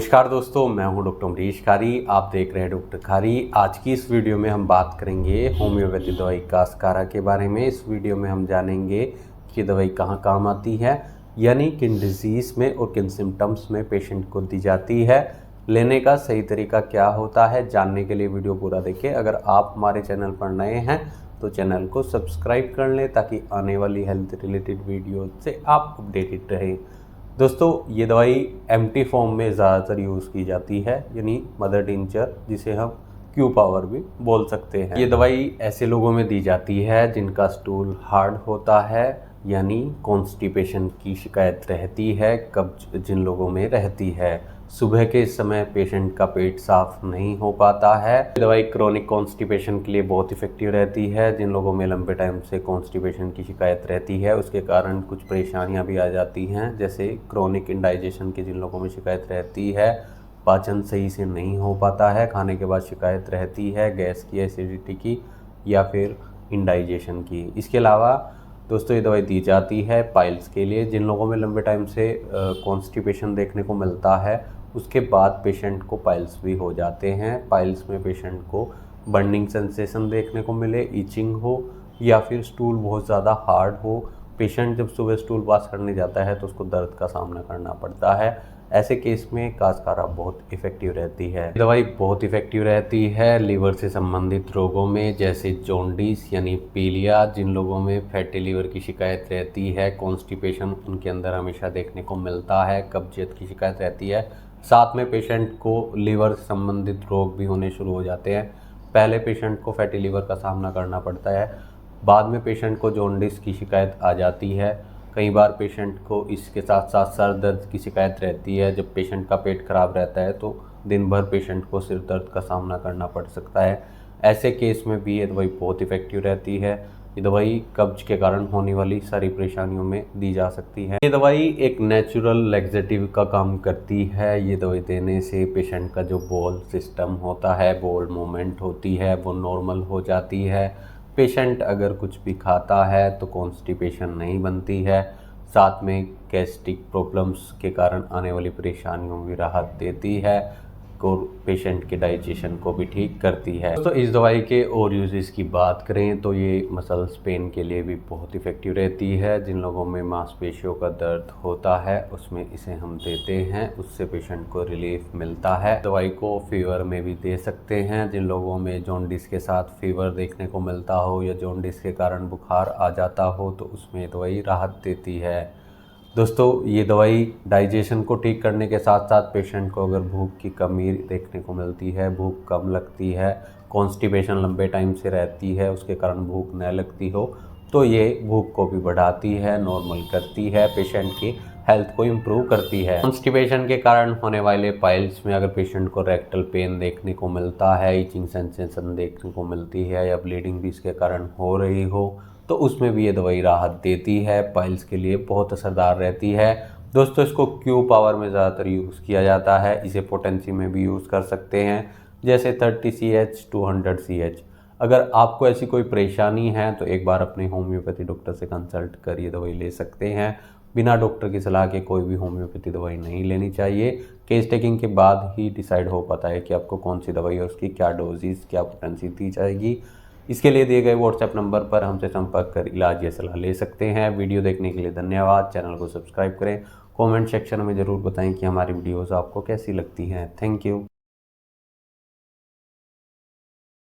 नमस्कार दोस्तों, मैं हूं डॉक्टर अमरीश खारी। आप देख रहे हैं डॉक्टर खारी। आज की इस वीडियो में हम बात करेंगे होम्योपैथी दवाई कास्कारा के बारे में। इस वीडियो में हम जानेंगे कि दवाई कहां काम आती है, यानी किन डिजीज़ में और किन सिम्टम्स में पेशेंट को दी जाती है, लेने का सही तरीका क्या होता है। जानने के लिए वीडियो पूरा देखें। अगर आप हमारे चैनल पर नए हैं तो चैनल को सब्सक्राइब कर लें ताकि आने वाली हेल्थ रिलेटेड वीडियो से आप अपडेटेड रहें। दोस्तों, ये दवाई एम्प्टी फॉर्म में ज़्यादातर यूज़ की जाती है, यानी मदर टिंचर, जिसे हम क्यू पावर भी बोल सकते हैं। ये दवाई ऐसे लोगों में दी जाती है जिनका स्टूल हार्ड होता है, यानी कॉन्स्टिपेशन की शिकायत रहती है, कब्ज जिन लोगों में रहती है। सुबह के समय पेशेंट का पेट साफ नहीं हो पाता है। ये दवाई क्रोनिक कॉन्स्टिपेशन के लिए बहुत इफेक्टिव रहती है। जिन लोगों में लंबे टाइम से कॉन्स्टिपेशन की शिकायत रहती है, उसके कारण कुछ परेशानियां भी आ जाती हैं, जैसे क्रोनिक इंडाइजेशन की जिन लोगों में शिकायत रहती है, पाचन सही से नहीं हो पाता है, खाने के बाद शिकायत रहती है गैस की, एसिडिटी की या फिर इंडाइजेशन की। इसके अलावा दोस्तों ये दवाई दी जाती है पाइल्स के लिए। जिन लोगों में लंबे टाइम से कॉन्स्टिपेशन देखने को मिलता है, उसके बाद पेशेंट को पाइल्स भी हो जाते हैं। पाइल्स में पेशेंट को बर्निंग सेंसेशन देखने को मिले, ईचिंग हो या फिर स्टूल बहुत ज़्यादा हार्ड हो। पेशेंट जब सुबह स्टूल पास करने जाता है तो उसको दर्द का सामना करना पड़ता है। ऐसे केस में कास्कारा बहुत इफ़ेक्टिव रहती है। दवाई बहुत इफ़ेक्टिव रहती है लीवर से संबंधित रोगों में, जैसे जॉन्डिस यानी पीलिया। जिन लोगों में फैटी लीवर की शिकायत रहती है, कॉन्स्टिपेशन उनके अंदर हमेशा देखने को मिलता है, कब्जियत की शिकायत रहती है, साथ में पेशेंट को लीवर से संबंधित रोग भी होने शुरू हो जाते हैं। पहले पेशेंट को फैटी लीवर का सामना करना पड़ता है, बाद में पेशेंट को जॉन्डिस की शिकायत आ जाती है। कई बार पेशेंट को इसके साथ साथ सर दर्द की शिकायत रहती है। जब पेशेंट का पेट खराब रहता है तो दिन भर पेशेंट को सिर दर्द का सामना करना पड़ सकता है। ऐसे केस में भी ये दवाई बहुत इफ़ेक्टिव रहती है। ये दवाई कब्ज के कारण होने वाली सारी परेशानियों में दी जा सकती है। ये दवाई एक नेचुरल लैक्सेटिव का काम करती है। ये दवाई देने से पेशेंट का जो बोल सिस्टम होता है, बोल मूवमेंट होती है, वो नॉर्मल हो जाती है। पेशेंट अगर कुछ भी खाता है तो कॉन्स्टिपेशन नहीं बनती है, साथ में गैस्ट्रिक प्रॉब्लम्स के कारण आने वाली परेशानियों में भी राहत देती है और पेशेंट के डाइजेशन को भी ठीक करती है। तो इस दवाई के और यूजेस की बात करें तो ये मसल्स पेन के लिए भी बहुत इफ़ेक्टिव रहती है। जिन लोगों में मांसपेशियों का दर्द होता है उसमें इसे हम देते हैं, उससे पेशेंट को रिलीफ मिलता है। दवाई को फीवर में भी दे सकते हैं। जिन लोगों में जॉन्डिस के साथ फीवर देखने को मिलता हो या जॉन्डिस के कारण बुखार आ जाता हो तो उसमें दवाई राहत देती है। दोस्तों, ये दवाई डाइजेशन को ठीक करने के साथ साथ पेशेंट को अगर भूख की कमी देखने को मिलती है, भूख कम लगती है, कॉन्स्टिपेशन लंबे टाइम से रहती है, उसके कारण भूख न लगती हो, तो ये भूख को भी बढ़ाती है, नॉर्मल करती है, पेशेंट की हेल्थ को इम्प्रूव करती है। कॉन्स्टिपेशन के कारण होने वाले पाइल्स में अगर पेशेंट को रेक्टल पेन देखने को मिलता है, ईचिंग सेंसेशन देखने को मिलती है या ब्लीडिंग भी इसके कारण हो रही हो, तो उसमें भी ये दवाई राहत देती है। पाइल्स के लिए बहुत असरदार रहती है। दोस्तों, इसको क्यू पावर में ज़्यादातर यूज़ किया जाता है। इसे पोटेंसी में भी यूज़ कर सकते हैं, जैसे 30 CH 200 CH। अगर आपको ऐसी कोई परेशानी है तो एक बार अपने होम्योपैथी डॉक्टर से कंसल्ट कर ये दवाई ले सकते हैं। बिना डॉक्टर की सलाह के कोई भी होम्योपैथी दवाई नहीं लेनी चाहिए। केस टेकिंग के बाद ही डिसाइड हो पाता है कि आपको कौन सी दवाई और उसकी क्या डोजेस, क्या पोटेंसी दी जाएगी। इसके लिए दिए गए व्हाट्सएप नंबर पर हमसे संपर्क कर इलाज या सलाह ले सकते हैं। वीडियो देखने के लिए धन्यवाद। चैनल को सब्सक्राइब करें। कमेंट सेक्शन में ज़रूर बताएं कि हमारी वीडियोस आपको कैसी लगती हैं। Thank you.